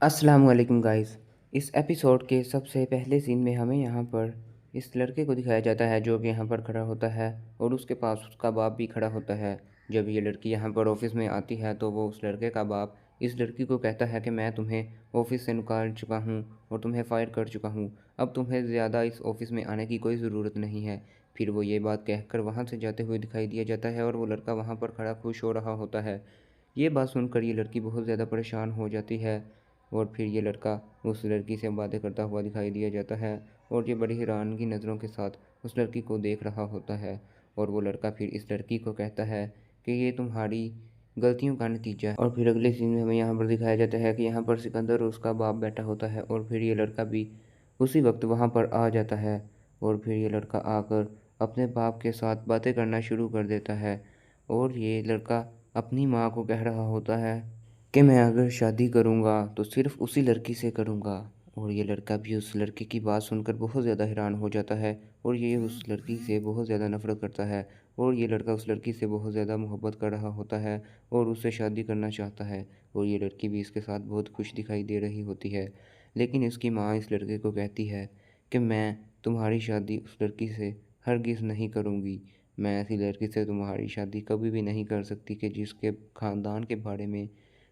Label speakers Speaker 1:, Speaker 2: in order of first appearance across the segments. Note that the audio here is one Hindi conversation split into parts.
Speaker 1: अस्सलाम वालेकुम गाइस। इस एपिसोड के सबसे पहले सीन में हमें यहाँ पर इस लड़के को दिखाया जाता है जो कि यहाँ पर खड़ा होता है और उसके पास उसका बाप भी खड़ा होता है। जब ये लड़की यहाँ पर ऑफिस में आती है तो वो उस लड़के का बाप इस लड़की को कहता है कि मैं तुम्हें ऑफिस से निकाल चुका हूँ और तुम्हें फायर कर चुका हूँ, अब तुम्हें ज़्यादा इस ऑफिस में आने की कोई ज़रूरत नहीं है। फिर वो ये बात कहकर वहाँ से जाते हुए दिखाई दिया जाता है और वो लड़का वहाँ पर खड़ा खुश हो रहा होता है। ये बात सुनकर ये लड़की बहुत ज़्यादा परेशान हो जाती है और फिर ये लड़का उस लड़की से बातें करता हुआ दिखाई दिया जाता है और ये बड़ी हैरानगी नज़रों के साथ उस लड़की को देख रहा होता है। और वो लड़का फिर इस लड़की को कहता है कि ये तुम्हारी गलतियों का नतीजा है। और फिर अगले सीन में हमें यहाँ पर दिखाया जाता है कि यहाँ पर सिकंदर और उसका बाप बैठा होता है और फिर ये लड़का भी उसी वक्त वहाँ पर आ जाता है और फिर ये लड़का आकर अपने बाप के साथ बातें करना शुरू कर देता है। और ये लड़का अपनी माँ को कह रहा होता है कि मैं अगर शादी करूँगा तो सिर्फ़ उसी लड़की से करूँगा। और ये लड़का भी उस लड़के की बात सुनकर बहुत ज़्यादा हैरान हो जाता है और ये उस लड़की से बहुत ज़्यादा नफ़रत करता है। और ये लड़का उस लड़की से बहुत ज़्यादा मोहब्बत कर रहा होता है और उससे शादी करना चाहता है और ये लड़की भी इसके साथ बहुत खुश दिखाई दे रही होती है। लेकिन इसकी माँ इस लड़के को कहती है कि मैं तुम्हारी शादी उस लड़की से हरगिज़ नहीं करूँगी। मैं ऐसी लड़की से तुम्हारी शादी कभी भी नहीं कर सकती कि जिसके ख़ानदान के बारे में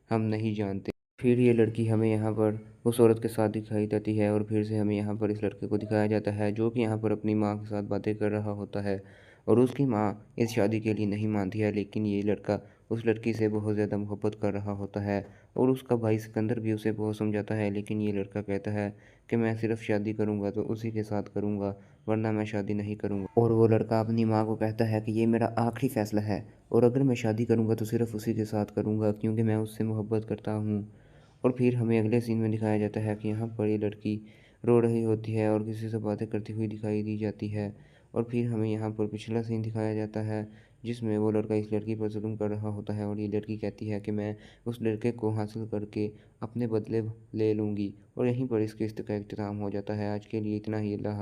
Speaker 1: हम नहीं जानते। फिर ये लड़की हमें यहाँ पर उस औरत के साथ दिखाई देती है और फिर से हमें यहाँ पर इस लड़के को दिखाया जाता है जो कि यहाँ पर अपनी माँ के साथ बातें कर रहा होता है और उसकी माँ इस शादी के लिए नहीं मानती है। लेकिन ये लड़का उस लड़की से बहुत ज़्यादा मोहब्बत कर रहा होता है और उसका भाई सिकंदर भी उसे बहुत समझाता है। लेकिन ये लड़का कहता है कि मैं सिर्फ शादी करूँगा तो उसी के साथ करूँगा, वरना मैं शादी नहीं करूँगा। और वो लड़का अपनी माँ को कहता है कि ये मेरा आखिरी फ़ैसला है और अगर मैं शादी करूँगा तो सिर्फ उसी के साथ करूँगा क्योंकि मैं उससे मोहब्बत करता हूँ। और फिर हमें अगले सीन में दिखाया जाता है कि यहाँ पर ये लड़की रो रही होती है और किसी से बातें करती हुई दिखाई दी जाती है। और फिर हमें यहाँ पर पिछला सीन दिखाया जाता है जिसमें वो लड़का इस लड़की पर जुल्म कर रहा होता है और ये लड़की कहती है कि मैं उस लड़के को हासिल करके अपने बदले ले लूँगी। और यहीं पर इस किस्त का इख्तिताम हो जाता है। आज के लिए इतना ही। अल्लाह हाफ़िज़।